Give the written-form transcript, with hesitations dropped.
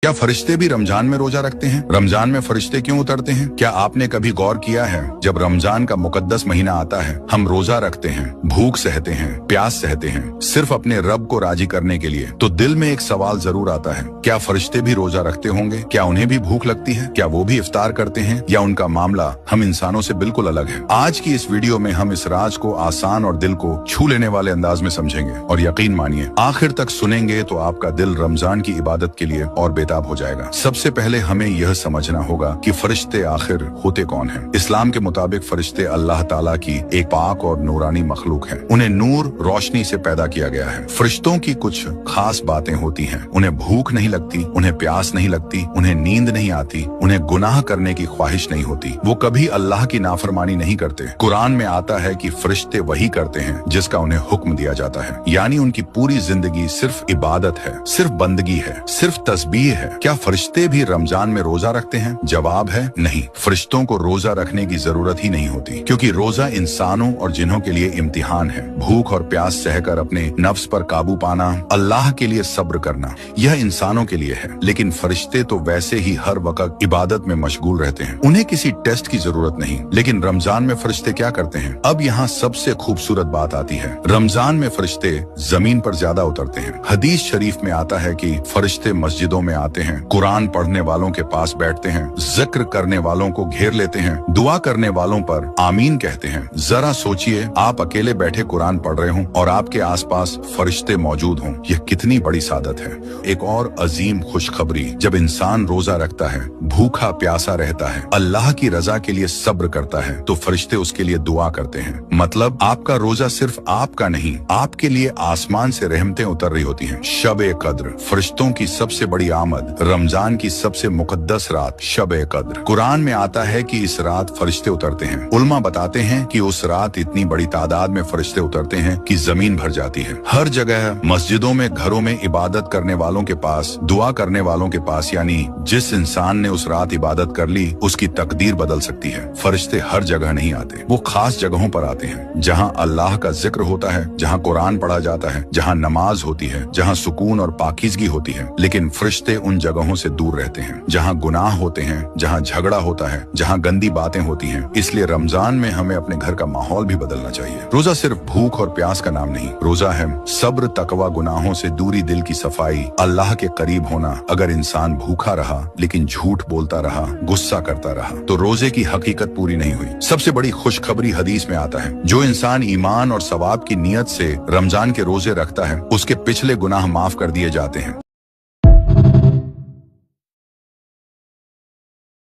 क्या फरिश्ते भी रमजान में रोजा रखते हैं? रमजान में फरिश्ते क्यों उतरते हैं? क्या आपने कभी गौर किया है, जब रमजान का मुकद्दस महीना आता है, हम रोजा रखते हैं, भूख सहते हैं, प्यास सहते हैं, सिर्फ अपने रब को राजी करने के लिए, तो दिल में एक सवाल जरूर आता है, क्या फरिश्ते भी रोजा रखते होंगे? क्या उन्हें भी भूख लगती है? क्या वो भी इफ्तार करते हैं? या उनका मामला हम इंसानों से बिल्कुल अलग है? आज की इस वीडियो में हम इस राज को आसान और दिल को छू लेने वाले अंदाज में समझेंगे, और यकीन मानिए आखिर तक सुनेंगे तो आपका दिल रमजान की इबादत के लिए और बेताब हो जाएगा। सबसे पहले हमें यह समझना होगा कि फरिश्ते आखिर होते कौन हैं। इस्लाम के मुताबिक फरिश्ते अल्लाह ताला की एक पाक और नूरानी मखलूक है। उन्हें नूर रोशनी से पैदा किया गया है। फरिश्तों की कुछ खास बातें होती हैं। उन्हें भूख नहीं लगती, उन्हें प्यास नहीं लगती, उन्हें नींद नहीं आती, उन्हें गुनाह करने की ख्वाहिश नहीं होती, वो कभी अल्लाह की नाफरमानी नहीं करते। कुरान में आता है कि फरिश्ते वही करते हैं जिसका उन्हें हुक्म दिया जाता है, यानी उनकी पूरी जिंदगी सिर्फ इबादत है, सिर्फ बंदगी है, सिर्फ तस्बीह है। क्या फरिश्ते भी रमजान में रोजा रखते हैं? जवाब है नहीं। फरिश्तों को रोजा रखने की जरूरत ही नहीं होती, क्योंकि रोजा इंसानों और जिन्हों के लिए इम्तिहान है। भूख और प्यास सहकर अपने नफ्स पर काबू पाना, अल्लाह के लिए सब्र करना, यह इंसानों के लिए है। लेकिन फरिश्ते तो वैसे ही हर वक्त इबादत में मशगूल रहते हैं, उन्हें किसी टेस्ट की जरूरत नहीं। लेकिन रमजान में फरिश्ते क्या करते हैं? अब यहाँ सबसे खूबसूरत बात आती है। रमजान में फरिश्ते जमीन पर ज्यादा उतरते हैं। हदीस शरीफ में आता है कि फरिश्ते मस्जिदों में आते हैं, कुरान पढ़ने वालों के पास बैठते हैं, जिक्र करने वालों को घेर लेते हैं, दुआ करने वालों पर आमीन कहते हैं। जरा सोचिए, आप अकेले बैठे कुरान पढ़ रहे हों और आपके आसपास फरिश्ते मौजूद हों, यह कितनी बड़ी सादत है। एक और अजीम खुशखबरी, जब इंसान रोजा रखता है, भूखा प्यासा रहता है, अल्लाह की रजा के लिए सब्र करता है, तो फरिश्ते उसके लिए दुआ करते हैं। मतलब आपका रोजा सिर्फ आपका नहीं, आपके लिए आसमान से रहमतें उतर रही होती हैं। शब-ए कद्र, फरिश्तों की सबसे बड़ी आमद, रमजान की सबसे मुकद्दस रात शब-ए कद्र। कुरान में आता है कि इस रात फरिश्ते उतरते हैं। उलमा बताते हैं कि उस रात इतनी बड़ी तादाद में फरिश्ते उतरते हैं कि जमीन भर जाती है। हर जगह, मस्जिदों में, घरों में, इबादत करने वालों के पास, दुआ करने वालों के पास, यानी जिस इंसान ने उस रात इबादत कर ली, उसकी तकदीर बदल सकती है। फरिश्ते हर जगह नहीं आते, वो खास जगहों पर आते हैं, जहाँ अल्लाह का जिक्र होता है, जहाँ कुरान पढ़ा जाता है, जहाँ नमाज होती है, जहाँ सुकून और पाकीज़गी होती है। लेकिन फरिश्ते उन जगहों से दूर रहते हैं जहाँ गुनाह होते हैं, जहाँ झगड़ा होता है, जहाँ गंदी बातें होती हैं। इसलिए रमजान में हमें अपने घर का माहौल भी बदलना चाहिए। रोजा सिर्फ भूख और प्यास का नाम नहीं, रोजा है सब्र, तकवा, गुनाहों से दूरी, दिल की सफाई, अल्लाह के करीब होना। अगर इंसान भूखा रहा लेकिन झूठ बोलता रहा, गुस्सा करता रहा, तो रोजे की हकीकत पूरी नहीं हुई। सबसे बड़ी खुशखबरी हदीस में आता है, जो इंसान ईमान और सवाब की नीयत से रमजान के रोजे रखता है, उसके पिछले गुनाह माफ कर दिए जाते हैं।